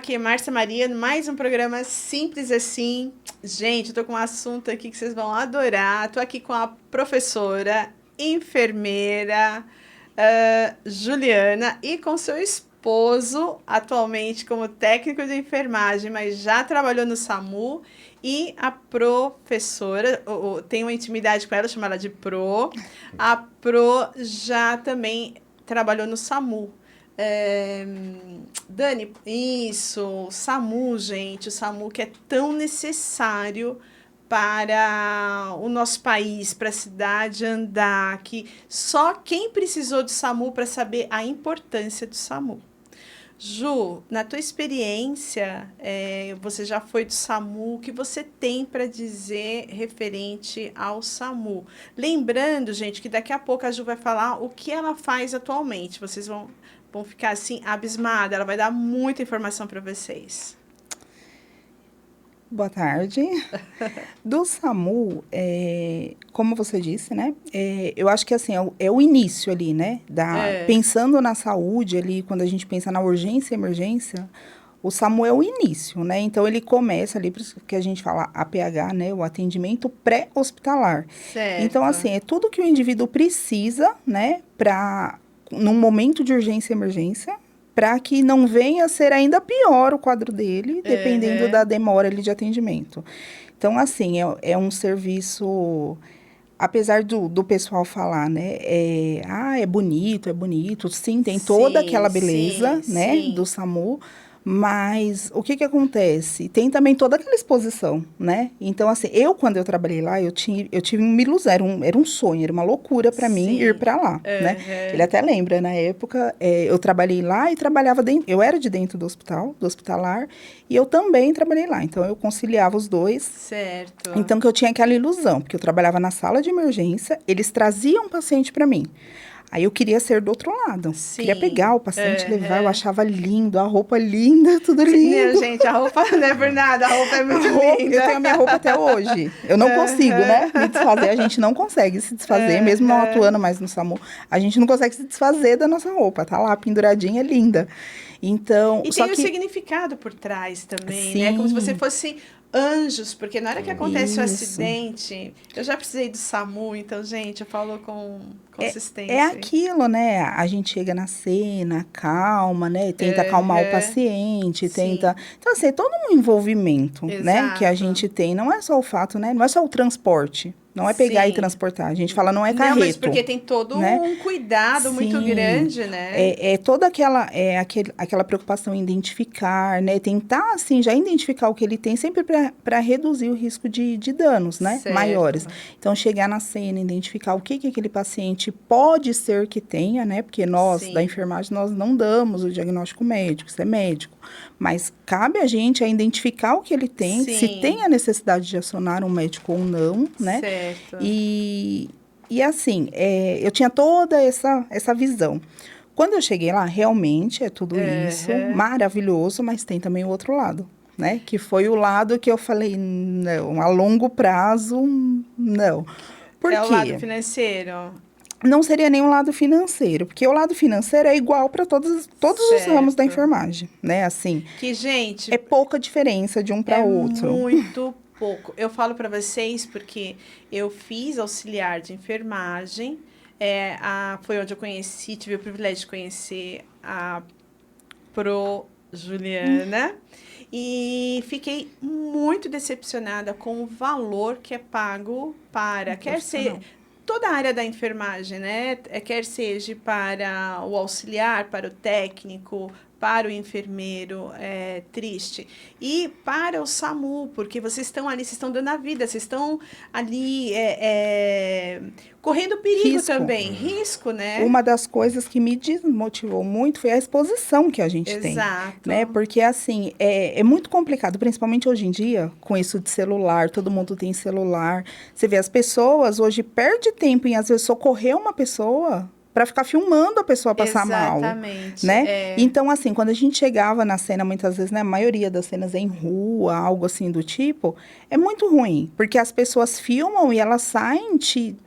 aqui é Márcia Mariano, mais um programa Simples Assim. Gente, eu tô com um assunto aqui que vocês vão adorar. Tô aqui com a professora, enfermeira, Juliana, e com seu esposo, atualmente como técnico de enfermagem, mas já trabalhou no SAMU. E a professora, tenho uma intimidade com ela, chamo ela de Pro. A Pro já também trabalhou no SAMU. Dani, isso, o SAMU, gente, o SAMU que é tão necessário para o nosso país, para a cidade andar, que só quem precisou do SAMU para saber a importância do SAMU. Ju, na tua experiência, você já foi do SAMU, o que você tem para dizer referente ao SAMU? Lembrando, gente, que daqui a pouco a Ju vai falar o que ela faz atualmente. Vocês vão ficar assim, abismados. Ela vai dar muita informação para vocês. Boa tarde. Do SAMU, como você disse, né? Eu acho que assim, é o início ali, né? Pensando na saúde ali, quando a gente pensa na urgência e emergência, o SAMU é o início, né? Então, ele começa ali, por isso que a gente fala APH, né? O atendimento pré-hospitalar. Certo. Então, assim, é tudo que o indivíduo precisa, né? Num momento de urgência e emergência, para que não venha a ser ainda pior o quadro dele, dependendo da demora ali de atendimento. Então, assim, é um serviço, apesar do pessoal falar, né, é bonito, sim, tem toda aquela beleza, né, do SAMU, mas o que acontece? Tem também toda aquela exposição, né? Então, assim, quando eu trabalhei lá, eu tive uma ilusão, era um sonho, era uma loucura para mim ir para lá, né? Ele até lembra, na época, eu trabalhei lá e trabalhava dentro, eu era de dentro do hospitalar, e eu também trabalhei lá, então eu conciliava os dois. Certo. Então, que eu tinha aquela ilusão, porque eu trabalhava na sala de emergência, eles traziam paciente para mim. Aí eu queria ser do outro lado. Sim. Queria pegar o paciente, levar, eu achava lindo, a roupa linda, tudo lindo. Não, gente, a roupa não é por nada, a roupa é muito linda. Eu tenho a minha roupa até hoje. Eu não consigo, né, me desfazer. A gente não consegue se desfazer, mesmo não atuando mais no SAMU. A gente não consegue se desfazer da nossa roupa. Tá lá, penduradinha, linda. Então, e tem o significado por trás também, Sim. né? Como se você fosse anjos, porque na hora que acontece o acidente, eu já precisei do SAMU, então, gente, eu falo com consistência. É aquilo, né? A gente chega na cena, calma, né? Tenta acalmar o paciente, tenta... Então, assim, é todo um envolvimento, né? Que a gente tem. Não é só o fato, né? Não é só o transporte. Não é pegar e transportar. A gente fala, não é carreto. Não, mas porque tem todo um cuidado muito grande, né? É toda aquela preocupação em identificar, né? Tentar, assim, já identificar o que ele tem, sempre para reduzir o risco de danos, né? Certo. Maiores. Então, chegar na cena, identificar o que aquele paciente pode ser que tenha, né? Porque nós, da enfermagem, nós não damos o diagnóstico médico, isso é médico. Mas cabe a gente identificar o que ele tem, se tem a necessidade de acionar um médico ou não, né? Certo. E assim, eu tinha toda essa visão. Quando eu cheguei lá, realmente é tudo isso, maravilhoso, mas tem também o outro lado, né? Que foi o lado que eu falei, não, a longo prazo, não. Por quê? É o lado financeiro? Não seria nem um lado financeiro, porque o lado financeiro é igual para todos os ramos da enfermagem, né? Assim, que, gente, é pouca diferença de um para outro. Muito pouco. Eu falo para vocês porque eu fiz auxiliar de enfermagem, foi onde eu tive o privilégio de conhecer a Pro Juliana, e fiquei muito decepcionada com o valor que é pago para, quer ser... toda a área da enfermagem, né? Quer seja para o auxiliar, para o técnico, para o enfermeiro, triste. E para o SAMU, porque vocês estão ali, vocês estão dando a vida, vocês estão ali correndo perigo também, risco, né? Uma das coisas que me desmotivou muito foi a exposição que a gente tem. Exato. Né? Porque, assim, é muito complicado, principalmente hoje em dia, com isso de celular, todo mundo tem celular. Você vê, as pessoas hoje perdem tempo em, às vezes, socorrer uma pessoa para ficar filmando a pessoa passar mal. Exatamente. Né? Então, assim, quando a gente chegava na cena, muitas vezes, né, a maioria das cenas é em rua, algo assim do tipo, é muito ruim, porque as pessoas filmam e elas saem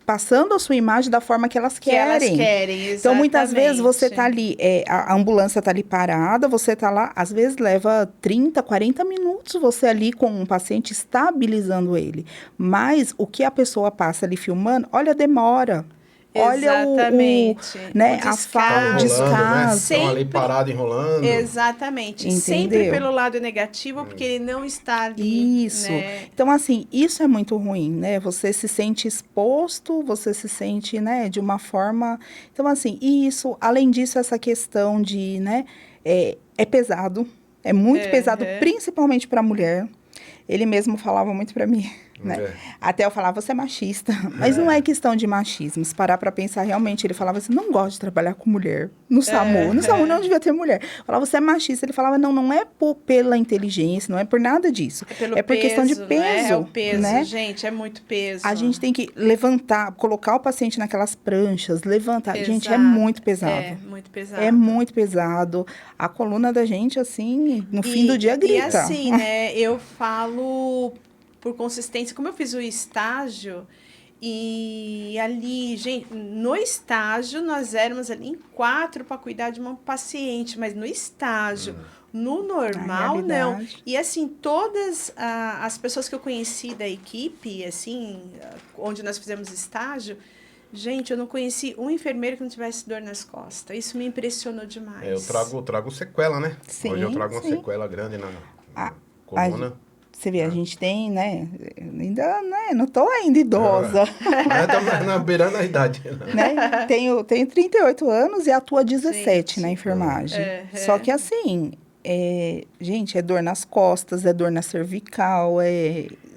passando a sua imagem da forma que elas querem. Que elas querem, exatamente. Então, muitas vezes, você tá ali, a ambulância tá ali parada, você tá lá, às vezes leva 30, 40 minutos você ali com um paciente estabilizando ele. Mas o que a pessoa passa ali filmando, olha a demora. Olha exatamente. Né, a fala, o descaso. Estão ali parados enrolando. Exatamente. Entendeu? Sempre pelo lado negativo, porque ele não está ali. Isso. Né? Então, assim, isso é muito ruim, né? Você se sente exposto, você se sente, né, de uma forma... Então, assim, isso, além disso, essa questão de, né, é pesado, é muito pesado, principalmente para a mulher. Ele mesmo falava muito para mim, né? Até eu falava, você é machista. Mas não é questão de machismo. Se parar para pensar, realmente, ele falava assim, não gosto de trabalhar com mulher. No SAMU. No SAMU não devia ter mulher. Eu falava, você é machista. Ele falava, não é pela inteligência, não é por nada disso. É por questão de peso. Né? É o peso, né? gente, é muito peso. A gente tem que levantar, colocar o paciente naquelas pranchas, levantar. Exato. Gente, é muito pesado. É muito pesado. É muito pesado. A coluna da gente, assim, no fim do dia grita. E assim, né, eu falo por consistência, como eu fiz o estágio, e ali, gente, no estágio, nós éramos ali em 4 para cuidar de uma paciente, mas no estágio, no normal, não. E assim, todas as pessoas que eu conheci da equipe, assim, onde nós fizemos estágio, gente, eu não conheci um enfermeiro que não tivesse dor nas costas. Isso me impressionou demais. Eu trago sequela, né? Sim, hoje eu trago uma sequela grande na coluna. Você vê, a gente tem, né? Ainda, né? Não tô ainda idosa. Estamos beirando a idade. Né? Tenho 38 anos e atuo há 17 na enfermagem. Só que assim, gente, é dor nas costas, é dor na cervical,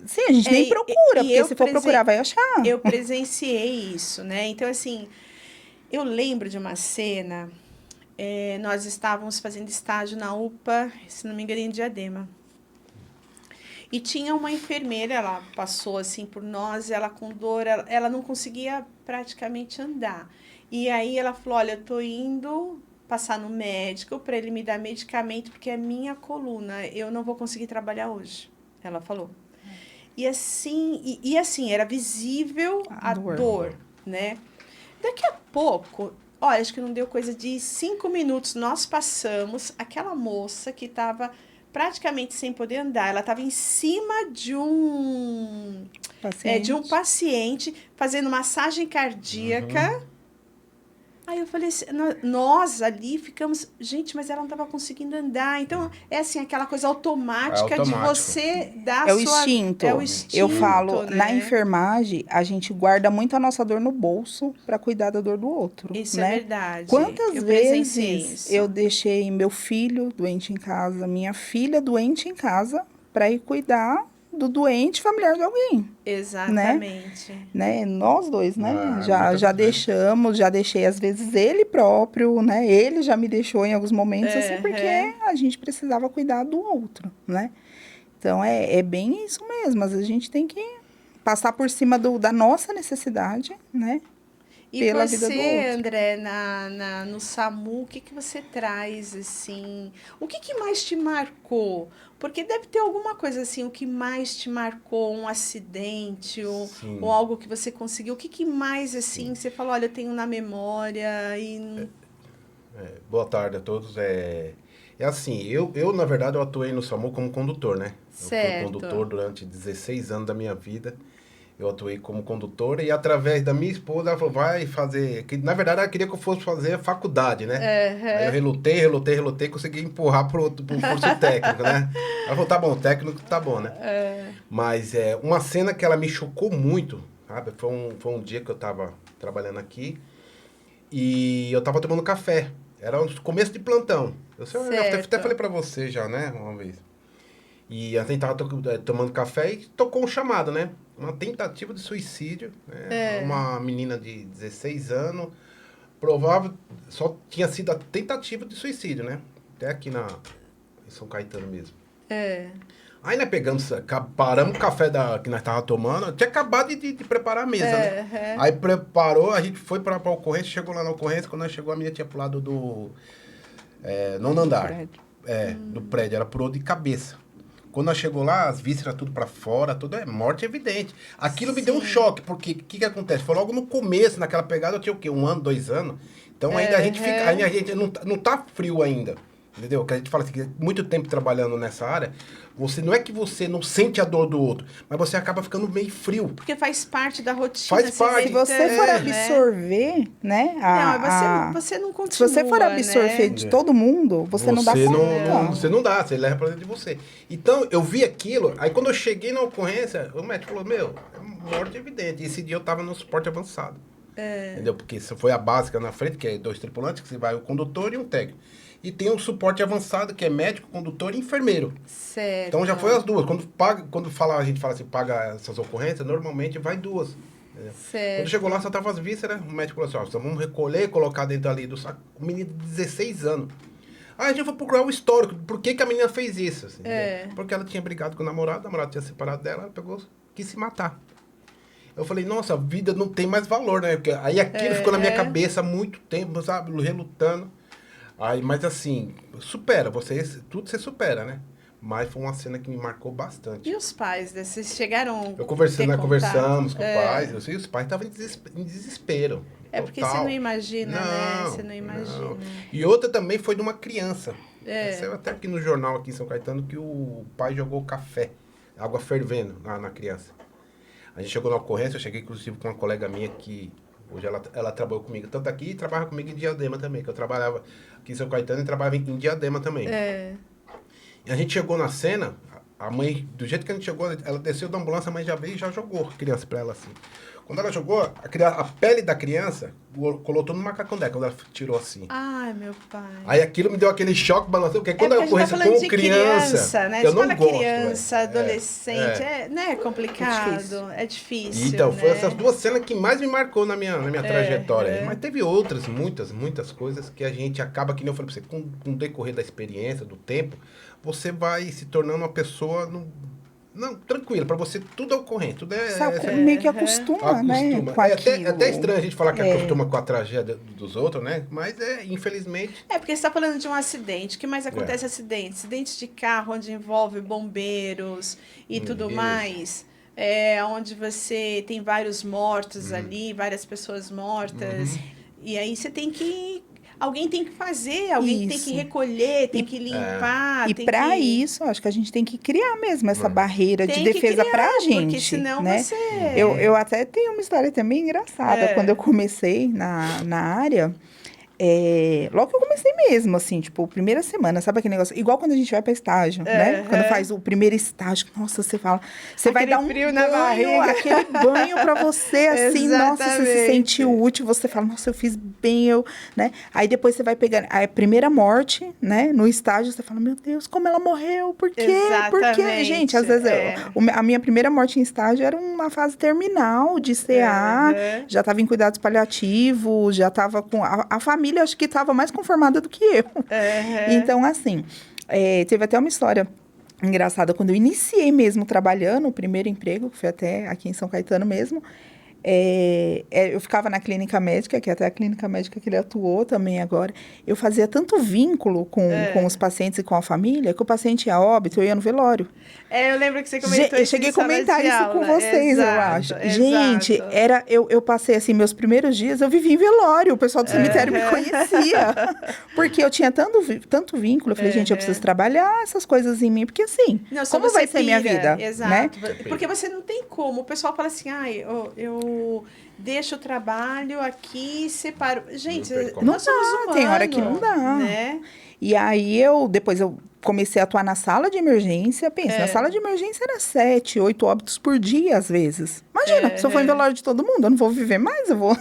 Sim, a gente nem procura, porque se for procurar vai achar. Eu presenciei isso, né? Então, assim, eu lembro de uma cena, nós estávamos fazendo estágio na UPA, se não me engano, em Diadema. E tinha uma enfermeira, ela passou assim por nós, ela com dor, ela não conseguia praticamente andar. E aí ela falou, olha, eu tô indo passar no médico para ele me dar medicamento, porque é minha coluna, eu não vou conseguir trabalhar hoje. Ela falou. E assim, era visível a dor, né? Daqui a pouco, olha, acho que não deu coisa de 5 minutos, nós passamos, aquela moça que estava praticamente sem poder andar, ela estava em cima de um paciente fazendo massagem cardíaca. Aí eu falei assim, nós ali ficamos, gente, mas ela não estava conseguindo andar. Então, é assim, aquela coisa automática de você dar o instinto. É o instinto. Eu falo, né? Na enfermagem, a gente guarda muito a nossa dor no bolso para cuidar da dor do outro. Isso né? é verdade. Quantas vezes eu deixei meu filho doente em casa, minha filha doente em casa, para ir cuidar do doente familiar de alguém. Exatamente. Né? Nós dois, né? Já deixei às vezes ele próprio, né? Ele já me deixou em alguns momentos, assim, porque a gente precisava cuidar do outro, né? Então, é bem isso mesmo. Às vezes a gente tem que passar por cima da nossa necessidade, né? E pela você, vida do outro. André, no SAMU, o que você traz, assim? O que mais te marcou? Porque deve ter alguma coisa, assim, o que mais te marcou, um acidente ou algo que você conseguiu. O que mais, assim, você falou, olha, eu tenho na memória e... Boa tarde a todos. Assim, eu, na verdade, eu atuei no SAMU como condutor, né? Certo. Eu fui condutor durante 16 anos da minha vida. Eu atuei como condutora e através da minha esposa, ela falou, vai fazer... Que, na verdade, ela queria que eu fosse fazer a faculdade, né? Aí eu relutei, consegui empurrar pro curso técnico, né? Ela falou, tá bom, técnico tá bom, né? Mas uma cena que ela me chocou muito, sabe? Foi um dia que eu tava trabalhando aqui e eu tava tomando café. Era o começo de plantão. Eu até falei pra você já, né? Uma vez. E a gente tava tomando café e tocou um chamado, né? Uma tentativa de suicídio, né? Uma menina de 16 anos, provável, só tinha sido a tentativa de suicídio, né? Até aqui em São Caetano mesmo. Aí nós paramos o café que nós tava tomando, tinha acabado de preparar a mesa, né? Aí preparou, a gente foi pra ocorrência, chegou lá na ocorrência, quando nós chegou, a menina tinha pulado do nono andar. Do prédio, ela pulou de cabeça. Quando nós chegou lá, as vísceras tudo pra fora, tudo é morte evidente. Aquilo me deu um choque, porque o que acontece? Foi logo no começo, naquela pegada, eu tinha o quê? 1 ano, 2 anos. Então ainda a gente fica, ainda a gente não tá frio ainda. Entendeu? Que a gente fala assim, que muito tempo trabalhando nessa área, não é que você não sente a dor do outro, mas você acaba ficando meio frio. Porque faz parte da rotina. Faz parte. Se você for absorver, né? Você não continua, se você for absorver de todo mundo, você não dá conta. Você não dá, você leva pra dentro de você. Então, eu vi aquilo, aí quando eu cheguei na ocorrência, o médico falou, é morte evidente. E esse dia eu tava no suporte avançado. Entendeu? Porque isso foi a básica na frente, que é 2 tripulantes, que você vai o condutor e um técnico. E tem um suporte avançado, que é médico, condutor e enfermeiro. Certo. Então já foi as duas. Quando a gente fala assim, paga essas ocorrências, normalmente vai 2. Certo. Quando chegou lá, só tava as vísceras, o médico falou assim, vamos recolher e colocar dentro ali do saco. O menino de 16 anos. Aí a gente foi procurar o histórico, por que a menina fez isso? Assim, porque ela tinha brigado com o namorado tinha separado dela, ela pegou, quis se matar. Eu falei, nossa, a vida não tem mais valor, né? Porque aí aquilo ficou na minha cabeça há muito tempo, sabe? Relutando. Aí, mas assim, tudo você supera, né? Mas foi uma cena que me marcou bastante. E os pais, né? Vocês chegaram nós conversamos com os pais, e os pais estavam em desespero. Porque você não imagina, né? Você não imagina. Não. E outra também foi de uma criança. Saiu até aqui no jornal, aqui em São Caetano, que o pai jogou café, água fervendo na criança. A gente chegou na ocorrência, eu cheguei inclusive com uma colega minha que hoje ela trabalhou comigo, tanto aqui e trabalha comigo em Diadema também, que eu trabalhava aqui em São Caetano e trabalhava em Diadema também. E a gente chegou na cena, a mãe, do jeito que a gente chegou, ela desceu da ambulância, a mãe já veio e já jogou a criança pra ela assim. Quando ela jogou, a pele da criança colocou no macacão dela, quando ela tirou assim. Ai, meu pai. Aí aquilo me deu aquele choque balançando, porque quando eu ocorrência com criança, né? eu não gosto. Criança, adolescente, né? É complicado, é difícil. Então, né? foi essas 2 cenas que mais me marcou na minha trajetória. Mas teve outras, muitas coisas que a gente acaba, que nem eu falei pra você, com o decorrer da experiência, do tempo, você vai se tornando uma pessoa... Não, tranquilo, pra você tudo é ocorrente, tudo meio que acostuma, né? Com até estranho a gente falar que acostuma com a tragédia dos outros, né? Mas infelizmente... porque você tá falando de um acidente, o que mais acontece acidentes? Acidentes de carro, onde envolve bombeiros e tudo mais. Onde você tem vários mortos ali, várias pessoas mortas. E aí você tem que... Alguém tem que fazer, alguém tem que recolher, tem que limpar. E para isso, acho que a gente tem que criar mesmo essa barreira de defesa pra gente. Porque senão né? você... Eu até tenho uma história também engraçada. Quando eu comecei na área... logo que eu comecei mesmo, assim, tipo, primeira semana, sabe aquele negócio? Igual quando a gente vai pra estágio, né? Quando faz o primeiro estágio, nossa, você fala... Você vai dar um frio banho, na barriga. aquele banho pra você, assim, nossa, você se sente útil, você fala, nossa, eu fiz bem, né? Aí depois você vai pegar a primeira morte, né? No estágio, você fala, meu Deus, como ela morreu, por quê? Exatamente. Por quê? Gente, às vezes, a minha primeira morte em estágio era uma fase terminal de CA, já tava em cuidados paliativos, já tava com... A família acho que estava mais conformada do que eu. Então, assim, teve até uma história engraçada. Quando eu iniciei mesmo trabalhando, o primeiro emprego, que foi até aqui em São Caetano mesmo, eu ficava na clínica médica, que é até a clínica médica que ele atuou também agora. Eu fazia tanto vínculo com os pacientes e com a família, que o paciente ia a óbito, eu ia no velório. Eu lembro que você comentou Eu cheguei a comentar isso com vocês, eu acho. Gente, eu passei, assim, meus primeiros dias, eu vivi em velório, o pessoal do cemitério me conhecia. Porque eu tinha tanto vínculo, eu falei, gente, eu preciso trabalhar essas coisas em mim, porque assim, como vai ser minha vida? Exato. Né? Porque você não tem como. O pessoal fala assim, eu deixo o trabalho aqui e separo. Gente, nós somos humanos. Tem hora que não dá. Né? E aí, depois eu comecei a atuar na sala de emergência. Pensa, na sala de emergência era 7, 8 óbitos por dia, às vezes. Imagina, se eu for em velório de todo mundo, eu não vou viver mais, eu vou...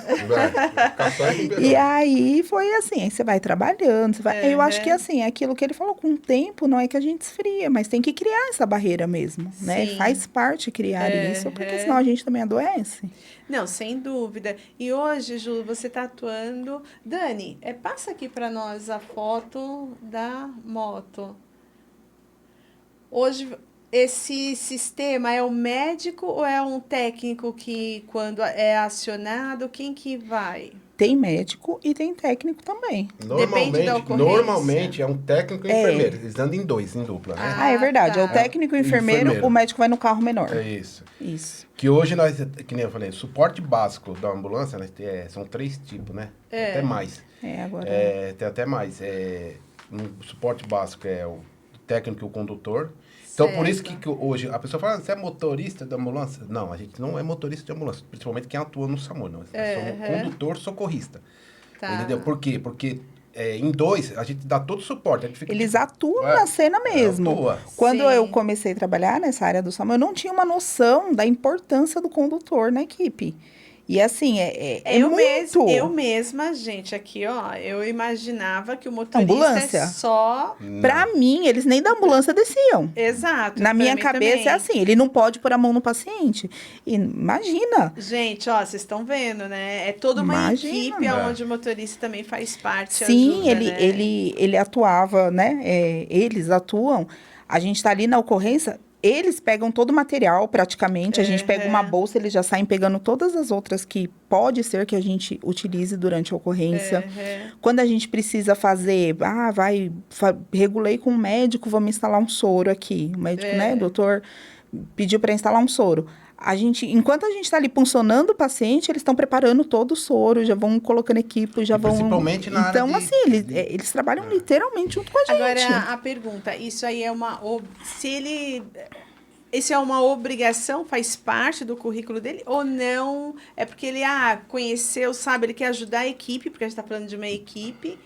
E aí, foi assim, aí você vai trabalhando, você vai... Eu acho que, assim, é aquilo que ele falou, com o tempo, não é que a gente esfria, mas tem que criar essa barreira mesmo, né? Faz parte criar isso, porque senão a gente também adoece. Não, sem dúvida. E hoje, Ju, você está atuando... Dani, passa aqui para nós a foto da moto. Hoje, esse sistema é o médico ou é um técnico que, quando é acionado, quem que vai? Tem médico e tem técnico também. Depende da ocorrência. Normalmente é um técnico e enfermeiro. Eles andam em dois, em dupla, né? Ah, é verdade. tá. É o técnico e o enfermeiro, o médico vai no carro menor. É isso. Isso. Que hoje nós, que nem eu falei, suporte básico da ambulância, né, são 3 tipos, né? Até mais. Agora... Tem até mais. No suporte básico é o técnico e o condutor. Então, por isso que hoje a pessoa fala, você é motorista de ambulância? Não, a gente não é motorista de ambulância, principalmente quem atua no SAMU, não. Nós somos condutor socorrista. Tá. Entendeu? Por quê? Porque em 2, a gente dá todo o suporte. Eles atuam na cena mesmo. Quando eu comecei a trabalhar nessa área do SAMU, eu não tinha uma noção da importância do condutor na equipe. E assim, eu mesma, gente, aqui, ó, eu imaginava que o motorista ambulância. É só... Pra mim, eles nem da ambulância desciam. Exato. Na minha cabeça também. É assim, ele não pode pôr a mão no paciente. E imagina. Gente, ó, vocês estão vendo, né? É toda uma equipe onde o motorista também faz parte. Sim, ajuda, ele atuava, né? Eles atuam. A gente tá ali na ocorrência... Eles pegam todo o material, praticamente. A gente pega uma bolsa, eles já saem pegando todas as outras que pode ser que a gente utilize durante a ocorrência. Quando a gente precisa fazer... regulei com o médico, vamos instalar um soro aqui. O médico, né, o doutor pediu para instalar um soro. Enquanto a gente está ali puncionando o paciente, eles estão preparando todo o soro, já vão colocando equipe, já vão... Principalmente na área Então, assim, eles trabalham literalmente junto com a gente. Agora, a pergunta, isso aí é uma... Isso é uma obrigação, faz parte do currículo dele? Ou não? É porque ele conheceu, sabe, ele quer ajudar a equipe, porque a gente está falando de uma equipe...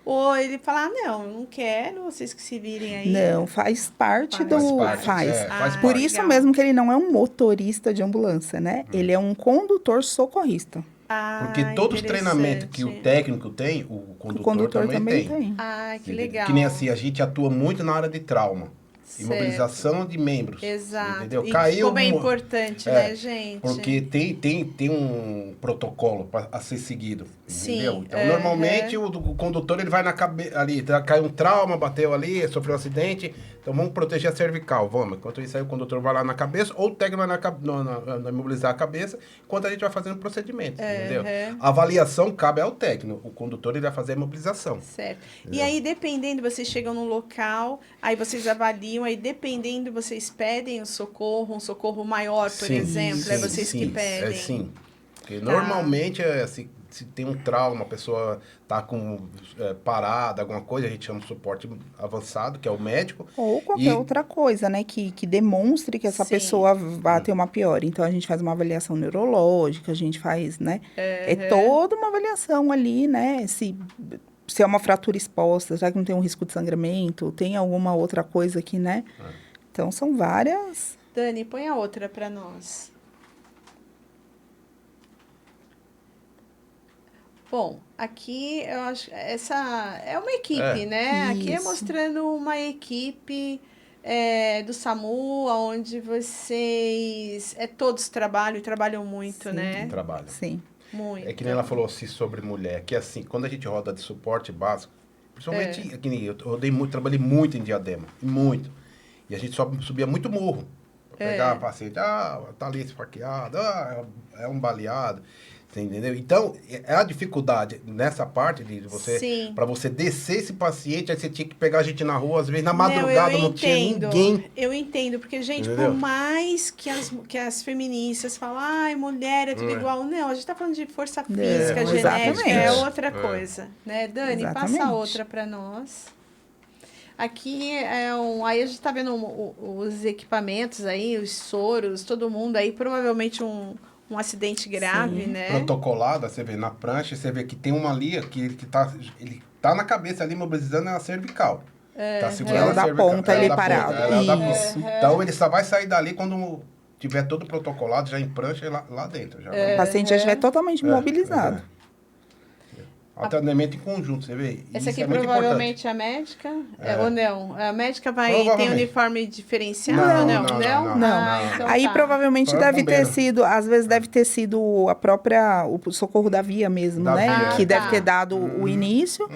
Ou ele fala, não, eu não quero, vocês que se virem aí. Não, faz parte do... Faz. Por isso mesmo que ele não é um motorista de ambulância, né? Ele é um condutor socorrista. Porque todos os treinamentos que o técnico tem, o condutor também tem. Que legal. Que nem assim, a gente atua muito na área de trauma. Imobilização de membros. Exato. Entendeu? E caiu como é importante, né, gente? Porque tem um protocolo a ser seguido. Entendeu? Então, normalmente, o condutor ele vai na cabeça ali, caiu um trauma, bateu ali, sofreu um acidente. Então, vamos proteger a cervical, vamos. Enquanto isso aí, o condutor vai lá na cabeça, ou o técnico vai na imobilizar a cabeça, enquanto a gente vai fazendo o procedimento, entendeu? A avaliação cabe ao técnico. O condutor ele vai fazer a imobilização. Certo. Entendeu? E aí, dependendo, vocês chegam num local, aí vocês avaliam, aí dependendo, vocês pedem um socorro maior, por exemplo, é vocês que pedem? Sim. Porque normalmente, assim, se tem um trauma, a pessoa tá com parada, alguma coisa, a gente chama de suporte avançado, que é o médico. Ou qualquer outra coisa, né, que demonstre que essa pessoa vai ter uma piora. Então, a gente faz uma avaliação neurológica, a gente faz, né, é toda uma avaliação ali, né, se é uma fratura exposta, já que não tem um risco de sangramento, tem alguma outra coisa aqui, né? Então, são várias... Dani, põe a outra para nós. Bom, aqui eu acho essa é uma equipe, né? Aqui é mostrando uma equipe do SAMU, onde vocês todos trabalham muito, né? Trabalham. Sim. Muito. É que nem ela falou assim sobre mulher, que assim, quando a gente roda de suporte básico, principalmente aqui, eu rodei muito, trabalhei muito em Diadema, muito. E a gente subia muito morro. Pra pegar a paciente, tá ali esfaqueado, é um baleado. Entendeu? Então, é a dificuldade nessa parte de você, para você descer esse paciente, aí você tinha que pegar a gente na rua, às vezes na madrugada não tinha ninguém. Eu entendo, porque, gente, por mais que as feministas falam, ai, mulher é tudo igual, não, a gente tá falando de força física, genética, é outra coisa, né? Dani, passa outra para nós. Aqui aí a gente tá vendo os equipamentos aí, os soros, todo mundo aí, provavelmente um acidente grave, né? Protocolada, você vê na prancha, você vê que tem uma ali que ele tá na cabeça ali, mobilizando a cervical. Tá segurando a cervical. Ponta ele parado. Isso. Então ele só vai sair dali quando tiver todo protocolado, já em prancha lá dentro. Já o paciente já estiver totalmente mobilizado. Atendimento em conjunto, você vê? Essa aqui é muito provavelmente é a médica? Ou não? A médica tem uniforme diferenciado? Não. Então Aí tá. provavelmente Só deve ter bombeiro. sido, às vezes deve ter sido o socorro da via mesmo, Da né? via, Que é. deve ter dado o início.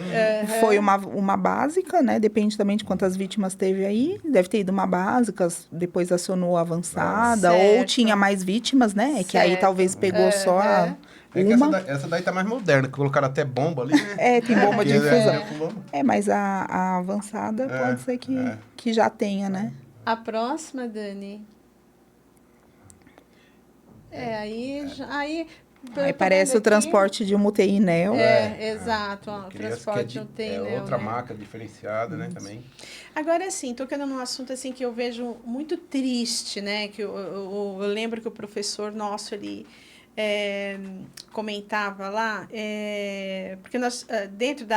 Foi uma básica, né? Depende também de quantas vítimas teve aí. Deve ter ido uma básica, depois acionou a avançada, ou Certo. tinha mais vítimas, né? Que aí Certo. talvez pegou só É que uma. essa daí tá mais moderna, que colocaram até bomba ali, né? Tem bomba de infusão. É. Mas a avançada pode ser que já tenha, né? A próxima, Dani. Aí parece o transporte de uma UTI NEO. Exato. Ó, o transporte de UTI NEO. É outra marca diferenciada, né, também. Agora, assim, tocando num assunto assim que eu vejo muito triste, né? Que eu lembro que o professor nosso, ele comentava lá, porque nós, dentro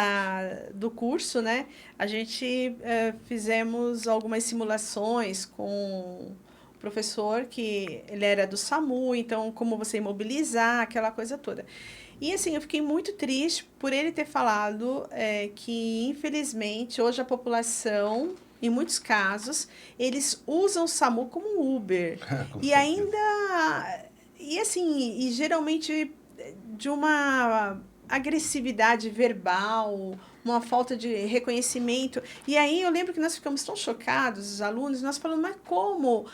do curso, né, a gente fizemos algumas simulações com o professor, que ele era do SAMU, então como você imobilizar, aquela coisa toda. E assim, eu fiquei muito triste por ele ter falado que, infelizmente, hoje a população, em muitos casos, eles usam o SAMU como Uber. E ainda... E assim, e geralmente de uma agressividade verbal, uma falta de reconhecimento. E aí eu lembro que nós ficamos tão chocados, os alunos, nós falamos, mas como?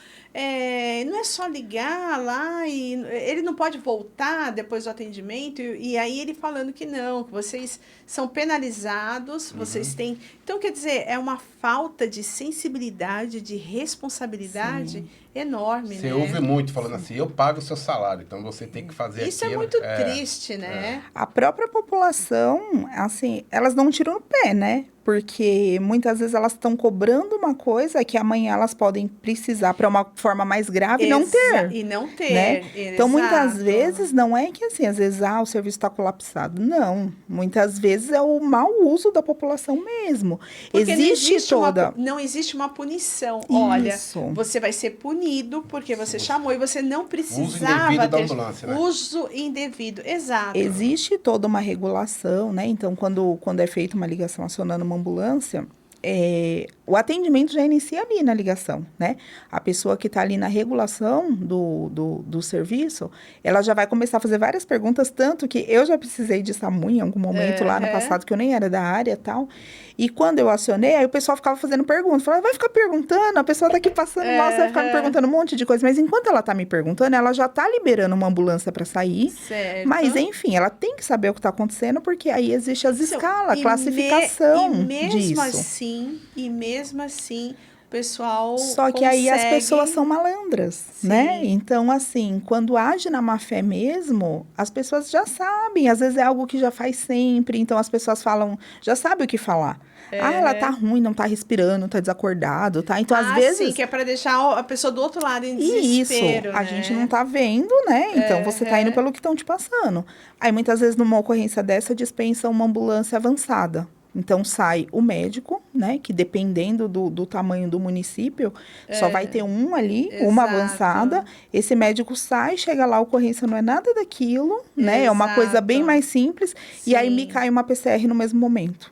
Não é só ligar lá e ele não pode voltar depois do atendimento? E aí ele falando que não, que vocês são penalizados, vocês têm... Então, quer dizer, é uma falta de sensibilidade, de responsabilidade enorme, Você né? ouve muito falando assim, eu pago o seu salário, então você tem que fazer Isso aquilo. é muito triste, né? A própria população, assim, elas não tiram o pé, né? Porque muitas vezes elas estão cobrando uma coisa que amanhã elas podem precisar para uma forma mais grave e não ter. E não ter, né? Então, muitas exato. vezes, não é que assim, às vezes, o serviço está colapsado. Não. Muitas vezes é o mau uso da população mesmo. Porque existe toda... não existe uma punição. Isso. Olha, você vai ser punido porque você chamou e você não precisava uso indevido ter da ambulância, né? uso indevido, exato. Existe toda uma regulação, né? Então, quando é feita uma ligação acionando uma ambulância, o atendimento já inicia ali na ligação, né? A pessoa que está ali na regulação do serviço, ela já vai começar a fazer várias perguntas, tanto que eu já precisei de SAMU em algum momento lá no passado, que eu nem era da área e tal. E quando eu acionei, aí o pessoal ficava fazendo perguntas. Falava, vai ficar perguntando, a pessoa tá aqui passando, nossa, vai ficar me perguntando um monte de coisa. Mas enquanto ela tá me perguntando, ela já tá liberando uma ambulância para sair. Certo. Mas, enfim, ela tem que saber o que tá acontecendo, porque aí existe as escalas, classificação disso. E mesmo assim, o pessoal Só que aí as pessoas são malandras, né? Então, assim, quando age na má fé mesmo, as pessoas já sabem. Às vezes é algo que já faz sempre. Então, as pessoas falam, já sabem o que falar. Ela tá ruim, não tá respirando, tá desacordado, tá? Então, às vezes... sim, que é para deixar a pessoa do outro lado em desespero, Isso, a gente não tá vendo, né? Então, você tá indo pelo que estão te passando. Aí, muitas vezes, numa ocorrência dessa, dispensa uma ambulância avançada. Então, sai o médico, né? Que dependendo do tamanho do município, só vai ter um ali, uma avançada. Esse médico sai, chega lá, a ocorrência não é nada daquilo, né? É uma coisa bem mais simples. Sim. E aí, me cai uma PCR no mesmo momento.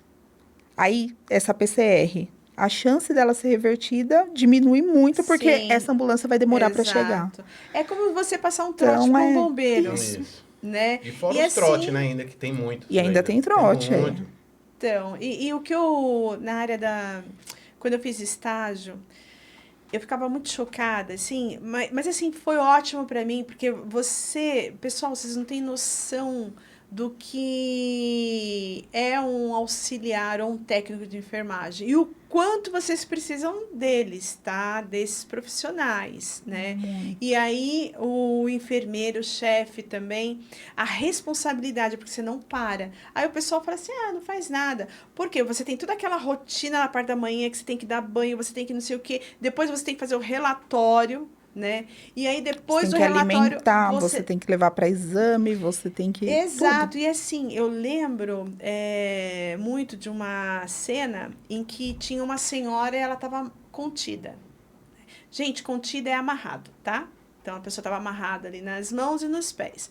Aí, essa PCR, a chance dela ser revertida diminui muito, porque essa ambulância vai demorar para chegar. É como você passar um trote com um bombeiro. Isso. Né? E fora os trote, né? Ainda que tem muito. E ainda tem trote. Tem muito. Então, e o que eu, na área quando eu fiz estágio, eu ficava muito chocada, assim, mas assim, foi ótimo para mim, porque pessoal, vocês não têm noção do que é um auxiliar ou um técnico de enfermagem e o quanto vocês precisam deles, tá? Desses profissionais, né? E aí o enfermeiro, o chefe também, a responsabilidade, porque você não para. Aí o pessoal fala assim, não faz nada. Por quê? Você tem toda aquela rotina na parte da manhã que você tem que dar banho, você tem que não sei o quê, depois você tem que fazer o relatório, né? E aí depois do relatório... Você tem que alimentar, você tem que levar para exame, você tem que... Exato. Tudo. E assim, eu lembro muito de uma cena em que tinha uma senhora e ela estava contida. Gente, contida é amarrado, tá? Então, a pessoa estava amarrada ali nas mãos e nos pés.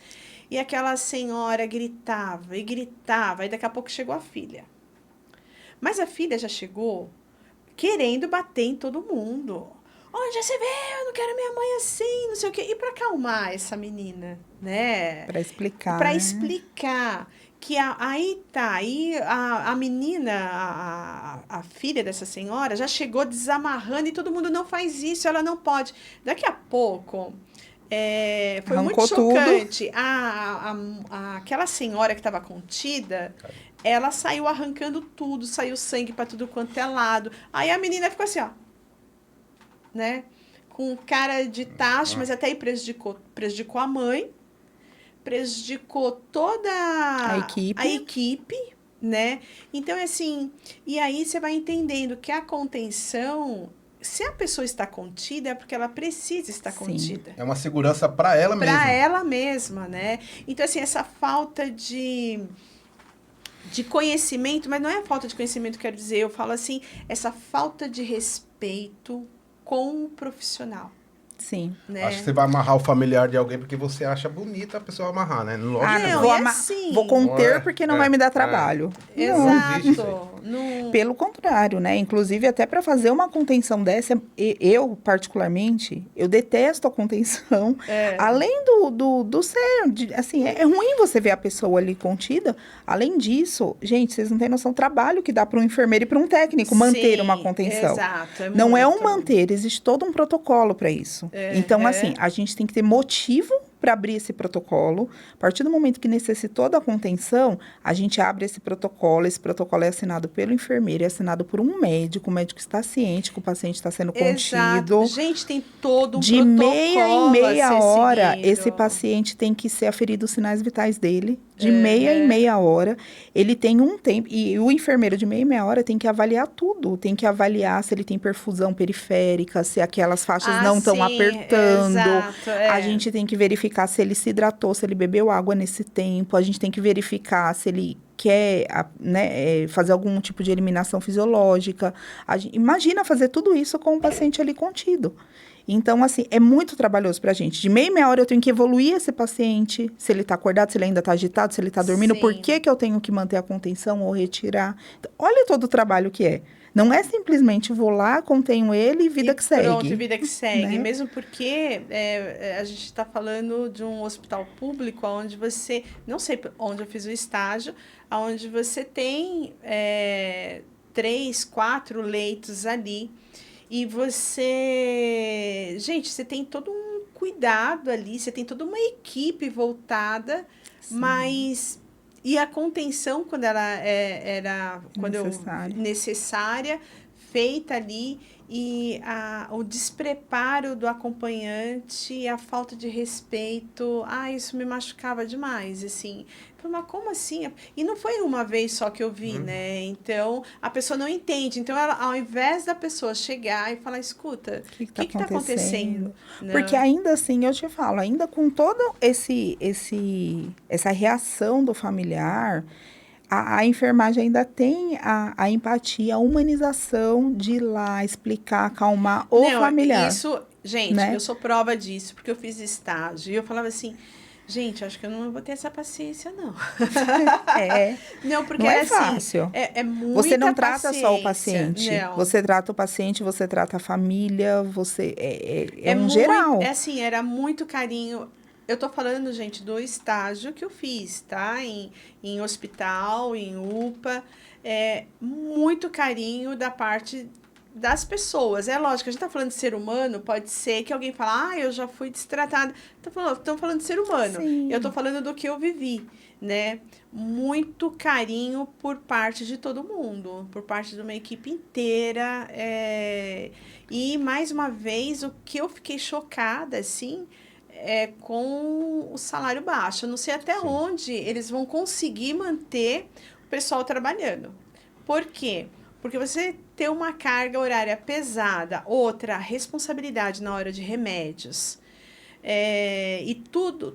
E aquela senhora gritava e gritava, e daqui a pouco chegou a filha. Mas a filha já chegou querendo bater em todo mundo. Onde você vê? Eu não quero minha mãe assim, não sei o quê. E para acalmar essa menina, né? Para explicar. Para né? explicar que aí a menina, a filha dessa senhora, já chegou desamarrando e todo mundo não faz isso, ela não pode. Daqui a pouco, foi Arrancou muito chocante. Aquela senhora que estava contida, ela saiu arrancando tudo, saiu sangue para tudo quanto é lado. Aí a menina ficou assim, ó, né? Com cara de tacho, mas até aí prejudicou a mãe, prejudicou toda a equipe, né? Então, assim, e aí você vai entendendo que a contenção, se a pessoa está contida, é porque ela precisa estar contida. É uma segurança para ela mesma. Para ela mesma, né? Então, assim, essa falta de conhecimento, mas não é a falta de conhecimento, quero dizer, eu falo assim, essa falta de respeito com o profissional. Sim. Né? Acho que você vai amarrar o familiar de alguém porque você acha bonita a pessoa amarrar, né? Lógico, vou conter porque não vai me dar trabalho. Exato. Pelo contrário, né? Inclusive, até para fazer uma contenção dessa, eu, particularmente, eu detesto a contenção. Além do ser, assim, é ruim você ver a pessoa ali contida. Além disso, gente, vocês não têm noção do trabalho que dá para um enfermeiro e para um técnico manter uma contenção. Exato. Não é um manter, existe todo um protocolo para isso. Então, assim, a gente tem que ter motivo para abrir esse protocolo. A partir do momento que necessitou da contenção, a gente abre esse protocolo. Esse protocolo é assinado pelo enfermeiro, é assinado por um médico. O médico está ciente que o paciente está sendo contido. Gente, tem todo um de protocolo. De meia em meia hora, seguido. Esse paciente tem que ser aferido os sinais vitais dele. De meia em meia hora. Ele tem um tempo. E o enfermeiro de meia em meia hora tem que avaliar tudo. Tem que avaliar se ele tem perfusão periférica, se aquelas faixas não estão apertando. Exato, A gente tem que verificar se ele se hidratou, se ele bebeu água nesse tempo. A gente tem que verificar se ele quer, né, fazer algum tipo de eliminação fisiológica. Imagina fazer tudo isso com o paciente ali contido. Então, assim, é muito trabalhoso pra gente. De meia em meia hora eu tenho que evoluir esse paciente, se ele tá acordado, se ele ainda tá agitado, se ele tá dormindo, Sim. por que eu tenho que manter a contenção ou retirar. Então, olha todo o trabalho que é. Não é simplesmente vou lá, contenho ele e vida que segue. Pronto, vida que segue. Né? Mesmo porque a gente está falando de um hospital público onde você, não sei onde eu fiz o estágio, onde você tem 3, 4 leitos ali. E você... Gente, você tem todo um cuidado ali, você tem toda uma equipe voltada, Sim. mas... E a contenção, quando ela era necessária, feita ali, e o despreparo do acompanhante, a falta de respeito, isso me machucava demais, assim. Falei, mas como assim? E não foi uma vez só que eu vi, né? Então, a pessoa não entende. Então, ela, ao invés da pessoa chegar e falar, escuta, o que está acontecendo? Porque ainda assim, eu te falo, ainda com toda essa reação do familiar, a enfermagem ainda tem a empatia, a humanização de ir lá, explicar, acalmar o familiar. Isso, gente, né? Eu sou prova disso, porque eu fiz estágio. E eu falava assim, gente, acho que eu não vou ter essa paciência, não. Não, porque não é fácil. É muita Você não trata paciência. só o paciente. Não. Você trata o paciente, você trata a família, você... geral. Assim, era muito carinho. Eu tô falando, gente, do estágio que eu fiz, tá? Em hospital, em UPA. Muito carinho da parte das pessoas. É lógico, a gente tá falando de ser humano, pode ser que alguém fale, eu já fui destratada. Estão falando de ser humano. Sim. Eu tô falando do que eu vivi, né? Muito carinho por parte de todo mundo, por parte de uma equipe inteira. E, mais uma vez, o que eu fiquei chocada, assim... com o salário baixo. Eu não sei até onde eles vão conseguir manter o pessoal trabalhando. Por quê? Porque você ter uma carga horária pesada, outra responsabilidade na hora de remédios, e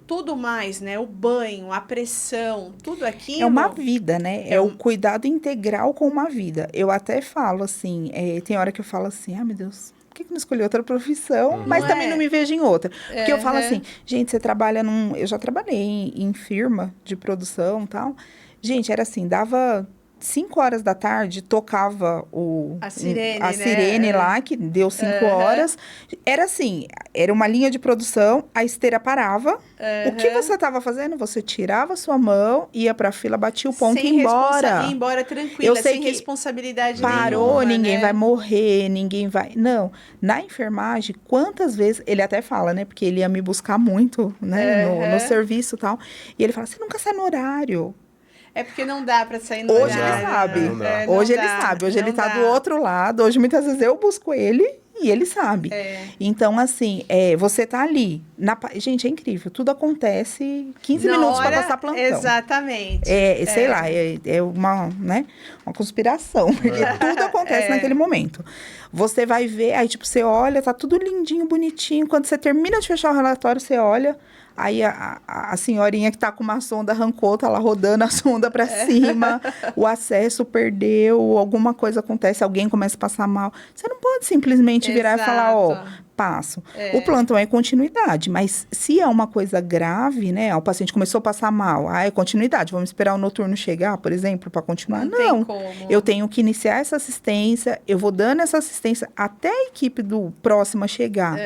tudo mais, né? O banho, a pressão, tudo aquilo... É uma vida, né? É o cuidado integral com uma vida. Eu até falo assim, tem hora que eu falo assim, meu Deus... por que não escolhi outra profissão? Mas Não também é? não me vejo em outra. Porque eu falo assim, gente, você trabalha num... Eu já trabalhei em firma de produção e tal. Gente, era assim, dava 5 horas da tarde, tocava A sirene, a né? sirene lá, que deu 5 horas. Era assim, era uma linha de produção, a esteira parava. O que você estava fazendo? Você tirava a sua mão, ia pra fila, batia o ponto e ia embora. Ir embora tranquila, Eu sei sem que responsabilidade parou, nenhuma, ninguém né? vai morrer, ninguém vai... Não, na enfermagem, quantas vezes... Ele até fala, né? Porque ele ia me buscar muito, né? No serviço e tal. E ele fala, você nunca sai no horário. É porque não dá pra sair no Hoje horário. ele sabe. não dá. Não Hoje ele dá, sabe. Hoje ele não tá dá. do outro lado. Hoje, muitas vezes, eu busco ele e ele sabe. Então, assim, você tá ali. Gente, é incrível. Tudo acontece 15 Na minutos para hora, passar plantão. exatamente. Sei lá, é uma, né, uma conspiração. Porque tudo acontece naquele momento. Você vai ver, aí, tipo, você olha, tá tudo lindinho, bonitinho. Quando você termina de fechar o relatório, você olha... Aí a senhorinha que tá com uma sonda arrancou, tá lá rodando a sonda para cima, o acesso perdeu, alguma coisa acontece, alguém começa a passar mal. Você não pode simplesmente virar e falar, passo. O plantão é continuidade, mas se é uma coisa grave, né, o paciente começou a passar mal, é continuidade, vamos esperar o noturno chegar, por exemplo, para continuar? Não, tem como. Eu tenho que iniciar essa assistência, eu vou dando essa assistência até a equipe do próximo chegar,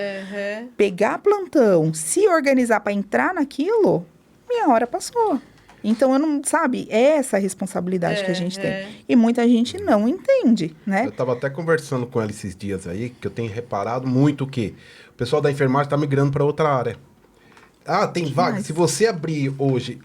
pegar plantão, se organizar para entrar naquilo, minha hora passou. Então, eu não, sabe, é essa a responsabilidade que a gente tem. E muita gente não entende, né? Eu estava até conversando com ela esses dias aí, que eu tenho reparado muito que o pessoal da enfermagem está migrando para outra área. Tem vaga. Se você abrir hoje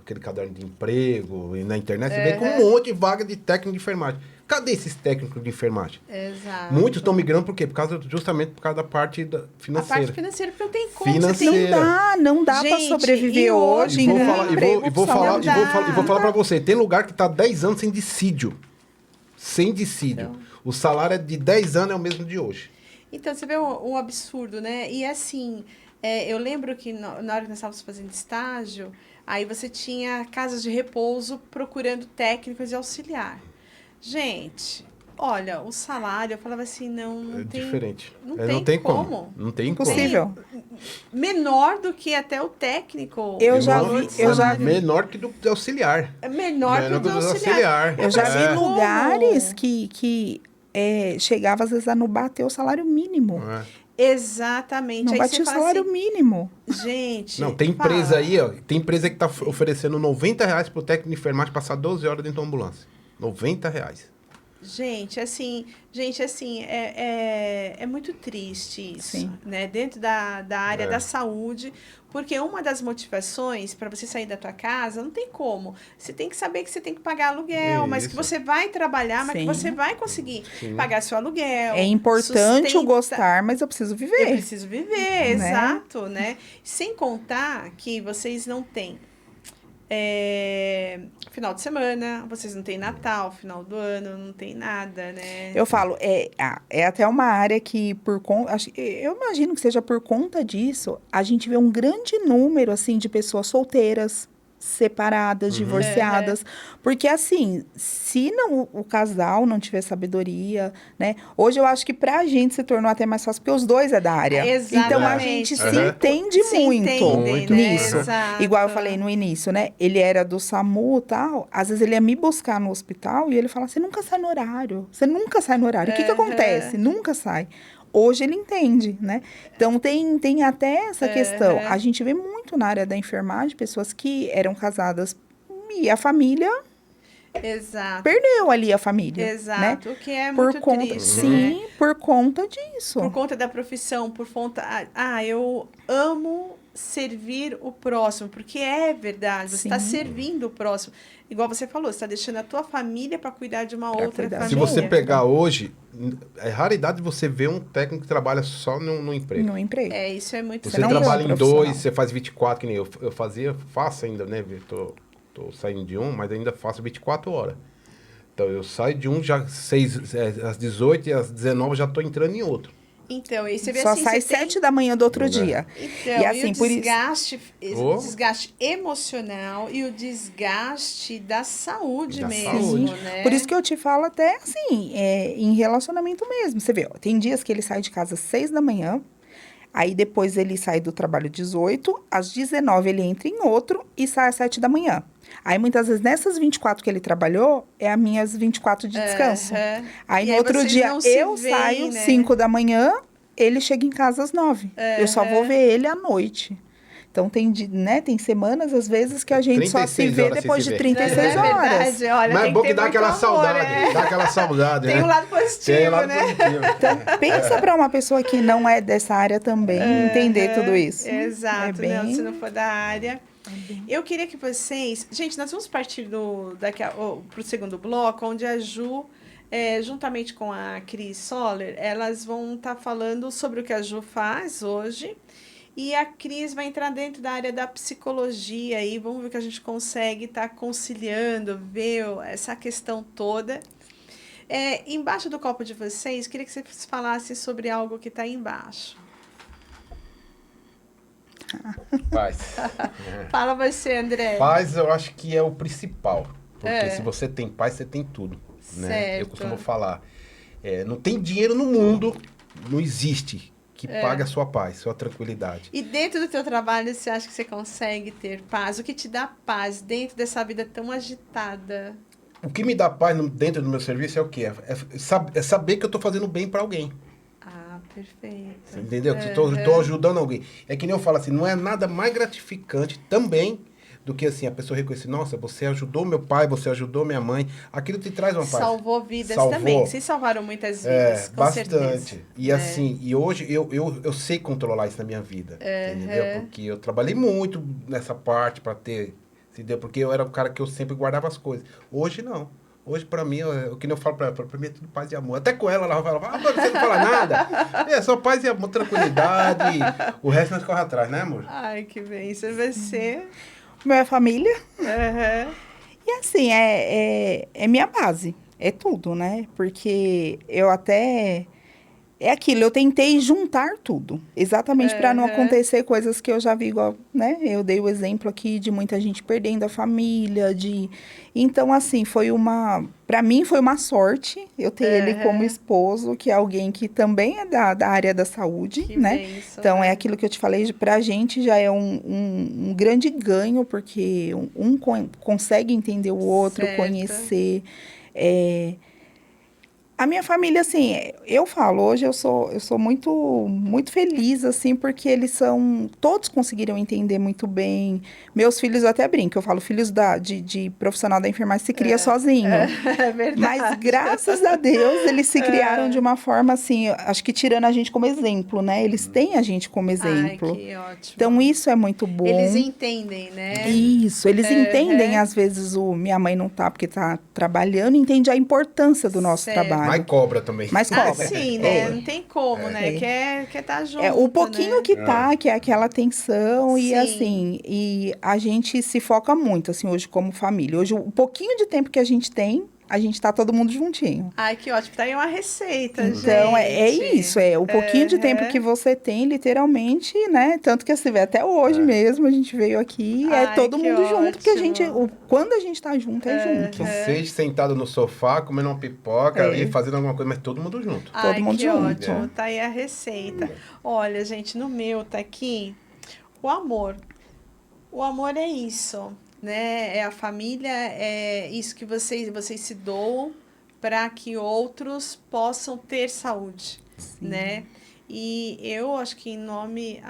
aquele caderno de emprego e na internet, você vê com um monte de vaga de técnico de enfermagem. Cadê esses técnicos de enfermagem? Exato. Muitos estão migrando por quê? Justamente por causa da parte financeira. A parte financeira, porque não tem como. Financeira. Não dá para sobreviver hoje. E vou falar para você, tem lugar que tá 10 anos sem dissídio. Sem dissídio. Então, o salário de 10 anos é o mesmo de hoje. Então, você vê um absurdo, né? E assim, eu lembro que na hora que nós estávamos fazendo estágio, aí você tinha casas de repouso procurando técnicos de auxiliar. Gente, olha, o salário, eu falava assim, não tem... Diferente. Não tem como. Não tem impossível. Como. Menor do que até o técnico. Eu já vi. Menor que do auxiliar. Menor que do auxiliar. Eu já vi lugares que chegava, às vezes, a não bater o salário mínimo. Exatamente. Não batia o salário mínimo. Gente... Não, tem empresa aí, ó. Tem empresa que tá oferecendo R$90 pro técnico de enfermagem passar 12 horas dentro da ambulância. R$90. Gente, assim, é muito triste isso, Sim. né? Dentro da área da saúde, porque uma das motivações para você sair da tua casa, não tem como. Você tem que saber que você tem que pagar aluguel, mas que você vai trabalhar, mas que você vai conseguir pagar seu aluguel. É importante o gostar, mas eu preciso viver. Eu preciso viver, exato, né? Sem contar que vocês não têm final de semana, vocês não têm Natal, final do ano, não tem nada, né? Eu falo, é até uma área que, eu imagino que seja por conta disso, a gente vê um grande número, assim, de pessoas solteiras, separadas, divorciadas, porque assim, se o casal não tiver sabedoria, né, hoje eu acho que pra gente se tornou até mais fácil, porque os dois é da área. Exatamente. Então a gente se entende muito nisso. Né? Igual eu falei no início, né, ele era do SAMU e tal, às vezes ele ia me buscar no hospital e ele falava, você nunca sai no horário, o que acontece? Nunca sai. Hoje ele entende, né? Então, tem até essa questão. A gente vê muito na área da enfermagem, pessoas que eram casadas e a família... Exato. Perdeu ali a família. Exato, né? O que é muito triste. Sim, né? Por conta disso. Por conta da profissão, por conta... eu amo servir o próximo, porque é verdade, você está servindo o próximo. Igual você falou, você está deixando a tua família para cuidar de uma outra família. Se você pegar hoje, é raridade você ver um técnico que trabalha só no emprego. No emprego. Isso é muito... Você trabalha em 2, você faz 24, que nem eu faço ainda, né? Tô saindo de um, mas ainda faço 24 horas. Então, eu saio de um, já às 18 e às 19 já tô entrando em outro. Então, e você vê Só assim, sai você tem... 7 da manhã do outro dia. Então, E assim, o por isso... desgaste emocional e o desgaste da saúde Da mesmo, saúde. né? Por isso que eu te falo até assim, em relacionamento mesmo. Você vê, ó, tem dias que ele sai de casa às 6 da manhã, aí depois ele sai do trabalho 18, às 19 ele entra em outro e sai às 7 da manhã. Aí muitas vezes nessas 24 que ele trabalhou, é as minhas 24 de descanso. Aham. Aí E no aí outro vocês dia não se eu veem, saio né? 5 da manhã, ele chega em casa às 9. Eu só vou Aham. ver ele à noite. Então tem semanas, às vezes, que a gente só se 36 vê horas sem depois se de ver. 36 Não é horas. verdade? Olha, Mas é tem bom que que ter dá muito aquela amor, saudade. né? Dá aquela saudade, Tem né? um lado Tem positivo, lado né? positivo. Então, pensa para uma pessoa que não é dessa área também entender tudo isso. Exato, É não, bem... se não for da área. Eu queria que vocês... Gente, nós vamos partir para o segundo bloco, onde a Ju, juntamente com a Cris Soller, elas vão estar falando sobre o que a Ju faz hoje. E a Cris vai entrar dentro da área da psicologia aí, vamos ver o que a gente consegue estar conciliando, ver essa questão toda. Embaixo do copo de vocês, queria que vocês falassem sobre algo que está aí embaixo. Paz. Fala você, André. Paz eu acho que é o principal. Porque É. se você tem paz, você tem tudo. Né? Certo. Eu costumo falar. Não tem dinheiro no mundo, não existe, que pague a sua paz, sua tranquilidade. E dentro do teu trabalho, você acha que você consegue ter paz? O que te dá paz dentro dessa vida tão agitada? O que me dá paz dentro do meu serviço é o quê? É saber que eu estou fazendo bem para alguém. Ah, perfeito. Entendeu? Que estou ajudando alguém. É que nem eu falo assim, não é nada mais gratificante também do que assim, a pessoa reconhecer, nossa, você ajudou meu pai, você ajudou minha mãe. Aquilo te traz uma paz. Salvou vidas Salvou. também. Vocês salvaram muitas vidas, com bastante. certeza. E assim, e hoje eu sei controlar isso na minha vida. Entendeu? Porque eu trabalhei muito nessa parte para ter, entendeu? Porque eu era o cara que eu sempre guardava as coisas. Hoje não. Hoje, pra mim, o que eu falo pra mim é tudo paz e amor. Até com ela fala, amor, você não fala nada. É só paz e amor, tranquilidade. O resto nós corre atrás, né, amor? Ai, que bênção. Você... Minha família. Uhum. E assim, é minha base. É tudo, né? Porque eu até... É aquilo, eu tentei juntar tudo. Exatamente para não acontecer coisas que eu já vi igual, né? Eu dei o exemplo aqui de muita gente perdendo a família, Então, assim, para mim foi uma sorte eu ter ele como esposo, que é alguém que também é da área da saúde, Que né? bênção, Então, né? é aquilo que eu te falei, pra gente já é um grande ganho, porque um consegue entender o outro, Certo. conhecer... A minha família, assim, eu falo, hoje eu sou muito, muito feliz, assim, porque todos conseguiram entender muito bem. Meus filhos, eu até brinco, eu falo, filhos de profissional da enfermagem se cria sozinho. É verdade. Mas, graças a Deus, eles se criaram de uma forma, assim, acho que tirando a gente como exemplo, né? Eles têm a gente como exemplo. Ai, que ótimo. Então, isso é muito bom. Eles entendem, né? Isso, eles entendem, às vezes, minha mãe não tá porque tá trabalhando, entende a importância do nosso Certo. trabalho. Mas cobra também. Mas cobra. Sim, né? Não tem como, né? Quer tá junto, O pouquinho né? que tá, que é aquela tensão, Sim. e assim, e a gente se foca muito, assim, hoje como família. Hoje, o pouquinho de tempo que a gente tem, a gente tá todo mundo juntinho. Ai, que ótimo. Tá aí uma receita, gente. Então, é isso, o pouquinho de tempo que você tem, literalmente, né? Tanto que você vê, até hoje mesmo, a gente veio aqui, Ai, todo que mundo junto, porque a gente, ótimo. quando a gente tá junto, é junto. Que seja sentado no sofá, comendo uma pipoca ali, fazendo alguma coisa, mas todo mundo junto. Ai, todo mundo que junto. ótimo. Tá aí a receita. Olha, gente, no meu tá aqui o amor. O amor é isso, né? É a família, é isso que vocês se doam para que outros possam ter saúde, né? E eu acho que em nome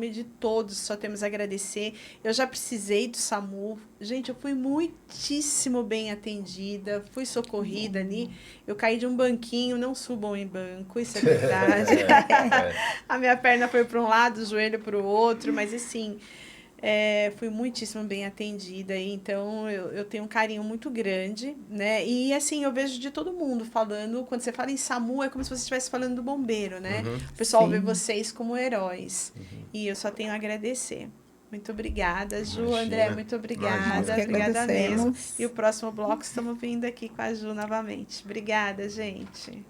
de todos, só temos a agradecer. Eu já precisei do SAMU. Gente, eu fui muitíssimo bem atendida, fui socorrida ali. Eu caí de um banquinho, não subam em banco, isso é verdade. A minha perna foi para um lado, o joelho para o outro, mas assim... fui muitíssimo bem atendida, então eu tenho um carinho muito grande, né? E assim, eu vejo de todo mundo falando, quando você fala em SAMU, é como se você estivesse falando do bombeiro, né? O pessoal vê vocês como heróis. E eu só tenho a agradecer. Muito obrigada, Ju. Imagina. André, muito obrigada. Nós que Obrigada mesmo. agradecemos. E o próximo bloco estamos vindo aqui com a Ju novamente. Obrigada, gente.